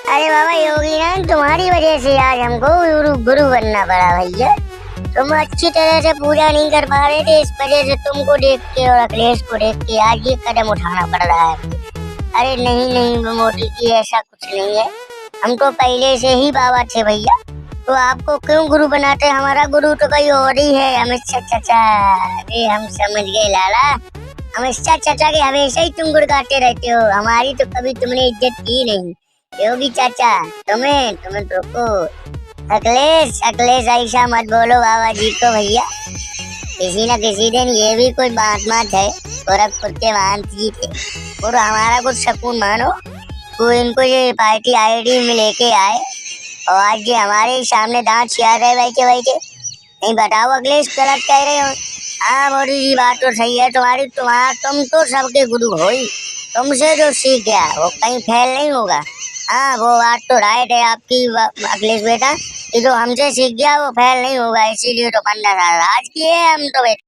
अरे बाबा योगी ना, तुम्हारी वजह से आज हमको गुरु गुरु बनना पड़ा भैया। तुम अच्छी तरह से पूजा नहीं कर पा रहे थे, इस वजह से तुमको देख के और अखिलेश को देख के आज ये कदम उठाना पड़ रहा है। अरे नहीं नहीं मोदी जी, ऐसा कुछ नहीं है। हम तो पहले से ही बाबा थे भैया, तो आपको क्यों गुरु बनाते? हमारा गुरु तो कोई और ही है, अमित शाह चाचा। अरे हम समझ गए लाला, अमित शाह चाचा के हमेशा ही तुम गुड़गाते रहते हो, हमारी तो कभी तुमने इज्जत की नहीं। योगी चाचा तुम्हें तुम्हें रोको। अखिलेश अखिलेश ऐसा मत बोलो बाबा जी को भैया। किसी न किसी दिन ये भी कोई महात्मा थे, गोरखपुर के महंत जी थे, और हमारा कुछ सकून मानो। वो इनको ये पार्टी आईडी में लेके आए और आज ये हमारे सामने दांत चियार रहे बैठे बैठे। नहीं बताओ अखिलेश, गलत कह रहे हो? हाँ मोदी जी, बात तो सही है तुम्हारी। तुम तो सबके गुरु हो ही, तुमसे जो सीख गया वो कहीं फेल नहीं होगा। हाँ वो बात तो राइट है आपकी अखिलेश बेटा, ये जो हमसे सीख गया वो फेल नहीं होगा, इसीलिए तो 15 साल राज किए हम तो बेटा।